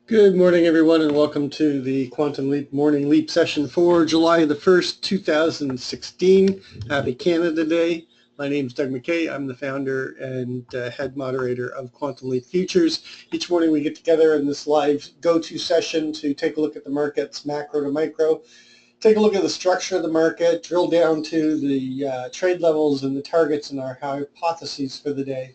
Good morning, everyone, and welcome to the Quantum Leap Morning Leap session for July the 1st, 2016. Happy Canada Day. My name is Doug McKay. I'm the founder and head moderator of Quantum Leap Futures. Each morning we get together in this live go-to session to take a look at the markets, macro to micro, take a look at the structure of the market, drill down to the trade levels and the targets and our hypotheses for the day.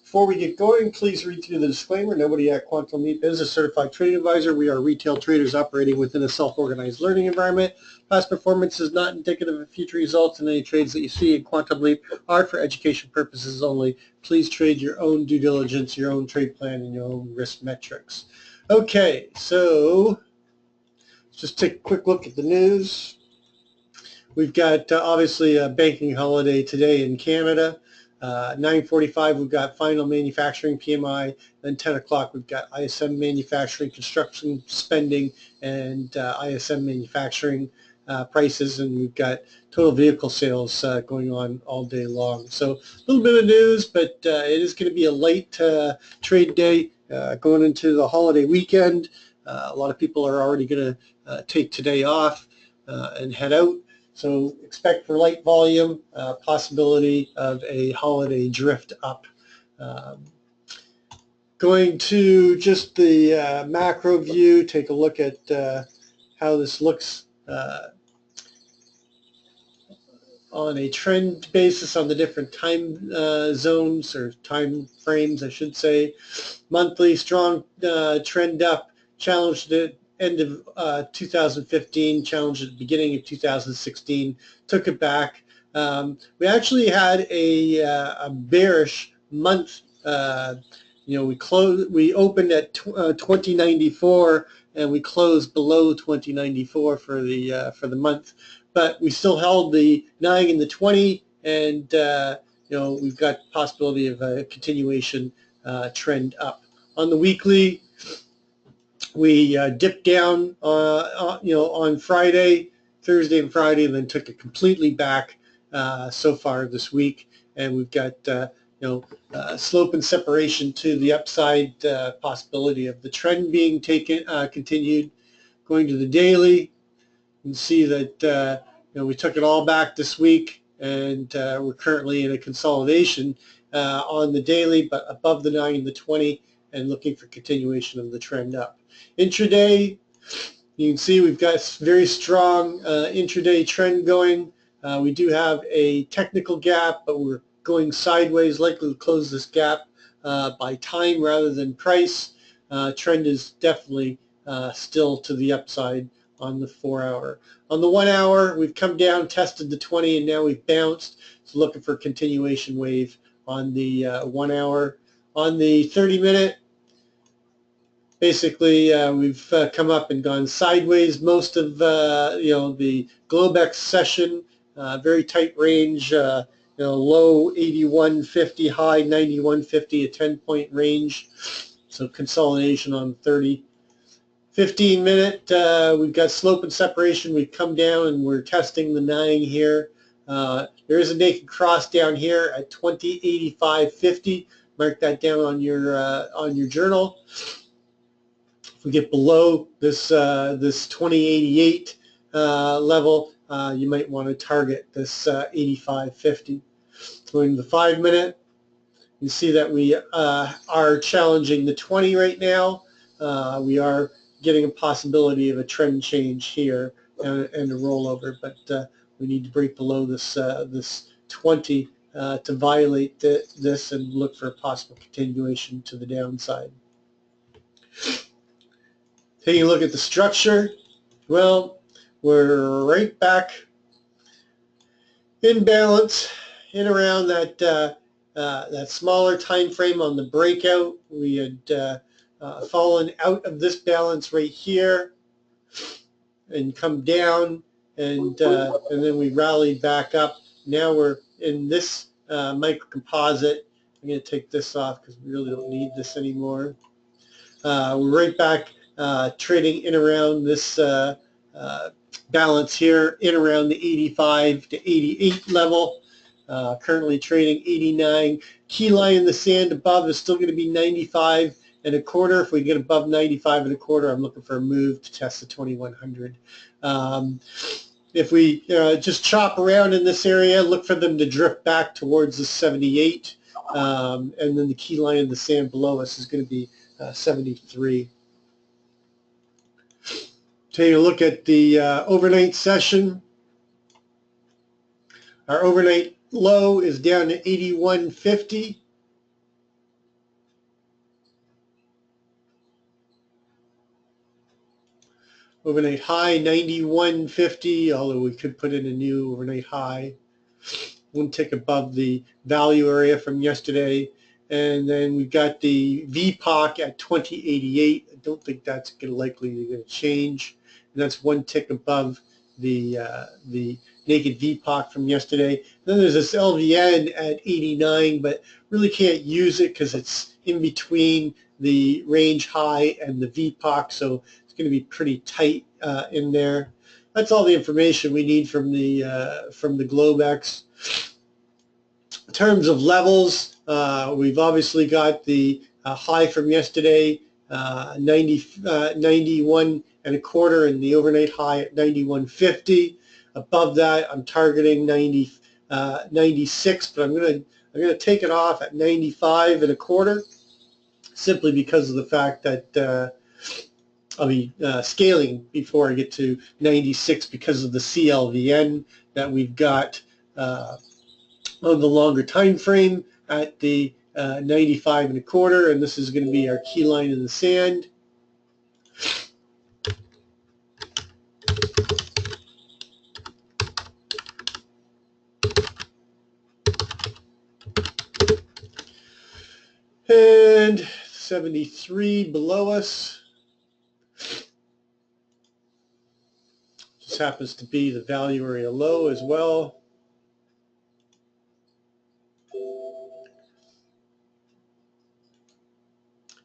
Before we get going, please read through the disclaimer. Nobody at Quantum Leap is a certified trading advisor. We are retail traders operating within a self-organized learning environment. Past performance is not indicative of future results, and any trades that you see in Quantum Leap are for education purposes only. Please trade your own due diligence, your own trade plan, and your own risk metrics. Okay, so let's just take a quick look at the news. We've got obviously a banking holiday today in Canada. 9:45 we've got final manufacturing PMI, then 10 o'clock we've got ISM manufacturing, construction spending, and ISM manufacturing prices, and we've got total vehicle sales going on all day long. So a little bit of news, but it is going to be a late trade day going into the holiday weekend. A lot of people are already going to take today off and head out. So expect for light volume, possibility of a holiday drift up. Going to just the macro view, take a look at how this looks on a trend basis on the different time zones or time frames, I should say. Monthly strong trend up, challenged it end of 2015, challenged at the beginning of 2016, took it back. We actually had a bearish month. We opened at 2094 and we closed below 2094 for the month, but we still held the 9 and the 20, and we've got possibility of a continuation trend up. On the weekly, we dipped down, on Friday, Thursday and Friday, and then took it completely back so far this week. And we've got, slope and separation to the upside, possibility of the trend being continued. Going to the daily, you can see that, we took it all back this week, and we're currently in a consolidation on the daily, but above the 9 and the 20, and looking for continuation of the trend up. Intraday, you can see we've got very strong intraday trend going. We do have a technical gap, but we're going sideways, likely to close this gap by time rather than price. Trend is definitely still to the upside on the 4-hour. On the 1-hour, we've come down, tested the 20, and now we've bounced. So looking for a continuation wave on the 1-hour. On the 30-minute, basically, we've come up and gone sideways most of the Globex session. Very tight range, low 81.50, high 91.50, a 10-point range. So consolidation on 30. 15-minute, we've got slope and separation. We've come down and we're testing the 9 here. There is a naked cross down here at 20.85.50. Mark that down on your journal. If we get below this 2088 level, you might want to target this 85.50. Going to the 5-minute, you see that we are challenging the 20 right now. We are getting a possibility of a trend change here and a rollover, but we need to break below this 20 to violate this and look for a possible continuation to the downside. Taking a look at the structure, well, we're right back in balance in around that smaller time frame on the breakout. We had fallen out of this balance right here and come down, and then we rallied back up. Now we're in this micro composite. I'm going to take this off because we really don't need this anymore. We're right back trading in around this balance here, in around the 85 to 88 level. Currently trading 89. Key line in the sand above is still going to be 95, and a quarter. If we get above 95 and a quarter, I'm looking for a move to test the 2100. If we just chop around in this area, look for them to drift back towards the 78, and then the key line in the sand below us is going to be 73. Taking a look at the overnight session. Our overnight low is down to 81.50. Overnight high 91.50, although we could put in a new overnight high. One tick above the value area from yesterday. And then we've got the VPOC at 2088. I don't think that's likely to change. And that's one tick above the naked VPOC from yesterday. Then there's this LVN at 89, but really can't use it because it's in between the range high and the VPOC, so it's going to be pretty tight in there. That's all the information we need from the Globex. In terms of levels, we've obviously got the high from yesterday, 91 and a quarter, and the overnight high at 91.50. Above that, I'm targeting 96, but I'm gonna take it off at 95 and a quarter, simply because of the fact that I'll be scaling before I get to 96 because of the CLVN that we've got on the longer time frame at the 95 and a quarter, and this is going to be our key line in the sand. And 73 below us. Just happens to be the value area low as well.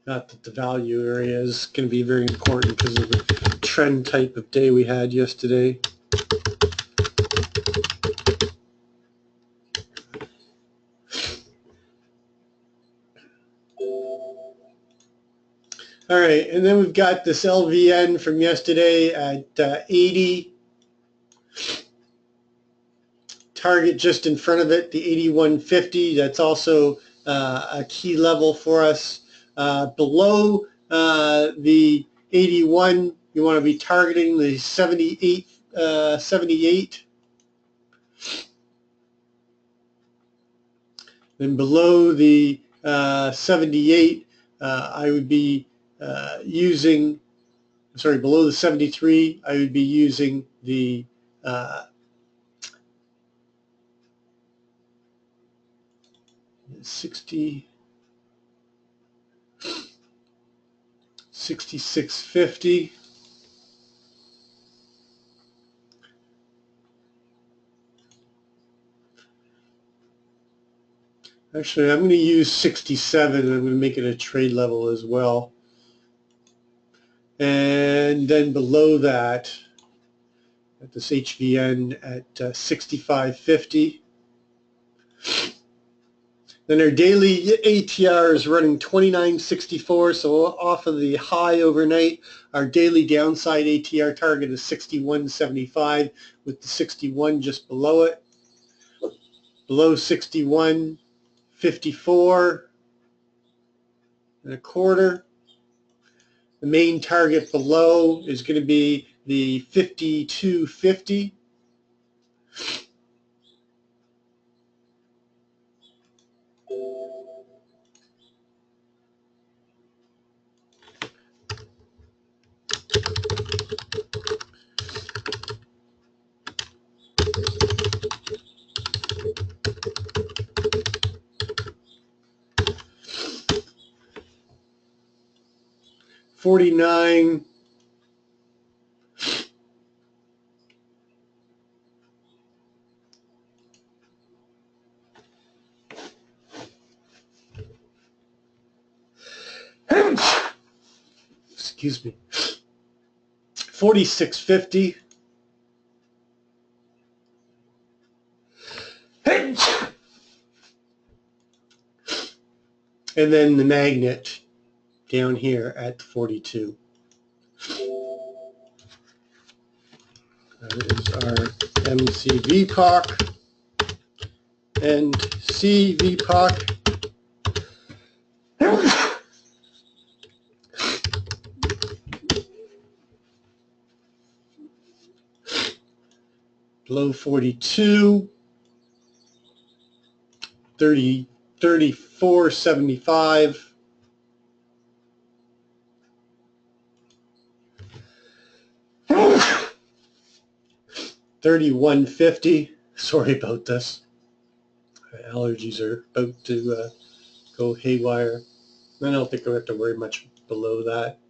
Not that the value area is going to be very important because of the trend type of day we had yesterday. All right, and then we've got this LVN from yesterday at 80. Target just in front of it, the 81.50. That's also a key level for us. Below the 81, you want to be targeting the 78. Then below the 78, I would be using, sorry, below the 73, I would be using the 66.50. Actually, I'm going to use 67, and I'm going to make it a trade level as well. And then below that, at this HVN at 65.50. Then our daily ATR is running 29.64, so off of the high overnight. Our daily downside ATR target is 61.75, with the 61 just below it. Below 61, 54 and a quarter. The main target below is going to be the 52.50. $49. Excuse me. 46.50. And then the magnet down here at 42. That is our MCVPOC and CVPOC. Below 42, 34.75. 31.50. Sorry about this. My allergies are about to go haywire. I don't think I have to worry much below that.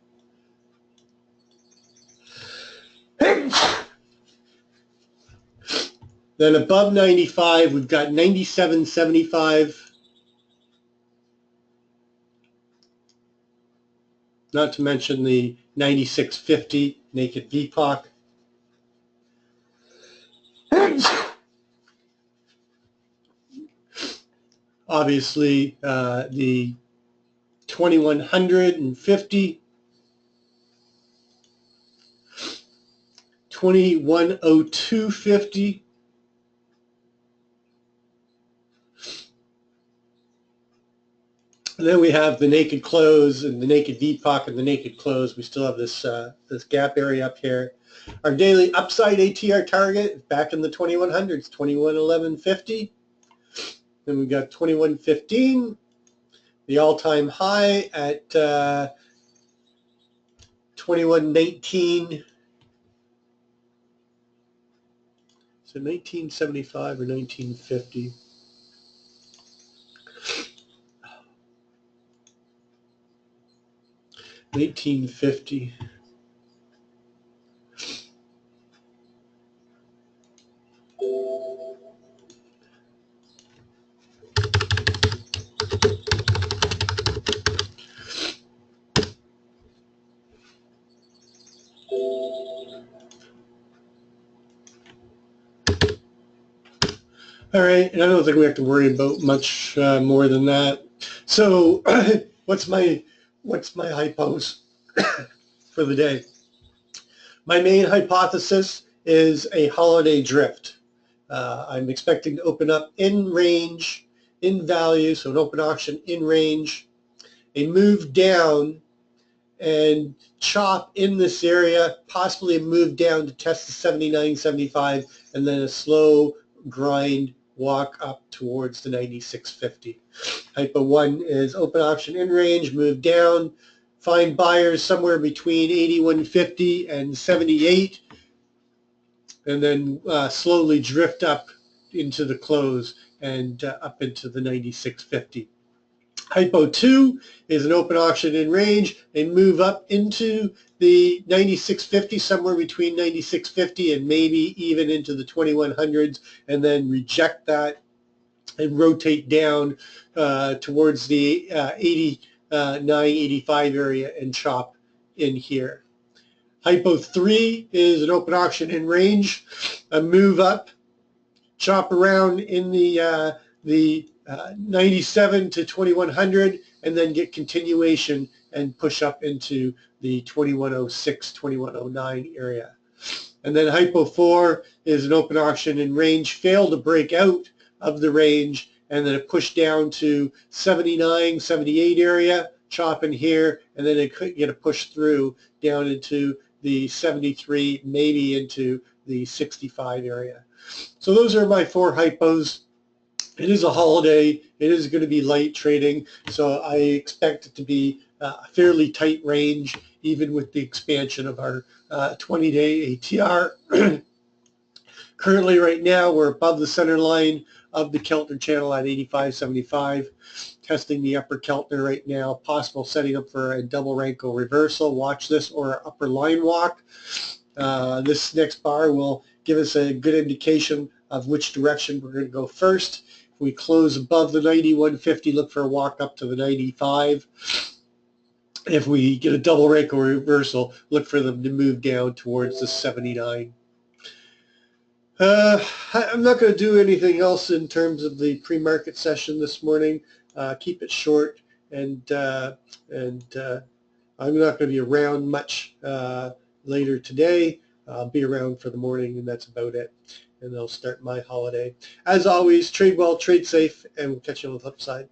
Then above 95, we've got 97.75. Not to mention the 96.50 naked VPOC. Obviously, the 2150, 2102.50, and then we have the naked close and the naked VPOC and the naked close. We still have this this gap area up here. Our daily upside ATR target is back in the 2100s, 2111.50. Then we've got 2115, the all-time high at 2119. So 1975 or 1950. 1950. All right, and I don't think we have to worry about much more than that. So what's my hypos for the day? My main hypothesis is a holiday drift. I'm expecting to open up in range, in value, so an open auction in range, a move down and chop in this area, possibly a move down to test the 79.75, and then a slow grind walk up towards the 96.50. Hypo 1 is open option in range, move down, find buyers somewhere between 81.50 and 78, and then slowly drift up into the close and up into the 96.50. Hypo 2 is an open auction in range and move up into the 96.50, somewhere between 96.50 and maybe even into the 2100s, and then reject that and rotate down towards the 89, 85 area and chop in here. Hypo 3 is an open auction in range, a move up, chop around in the 97 to 2100, and then get continuation and push up into the 2106, 2109 area. And then Hypo 4 is an open auction in range, fail to break out of the range, and then a push down to 79, 78 area, chop in here, and then it could get a push through down into the 73, maybe into the 65 area. So those are my 4 hypos. It is a holiday. It is going to be light trading, so I expect it to be a fairly tight range, even with the expansion of our 20-day ATR. Currently, right now, we're above the center line of the Keltner channel at 85.75, testing the upper Keltner right now, possible setting up for a double Renko reversal. Watch this, or upper line walk. This next bar will give us a good indication of which direction we're going to go first. If we close above the 91.50, look for a walk up to the 95. If we get a double Renko reversal, look for them to move down towards the 79. I'm not going to do anything else in terms of the pre-market session this morning. Keep it short and I'm not going to be around much later today. I'll be around for the morning, and that's about it. And I'll start my holiday. As always, trade well, trade safe, and we'll catch you on the flip side.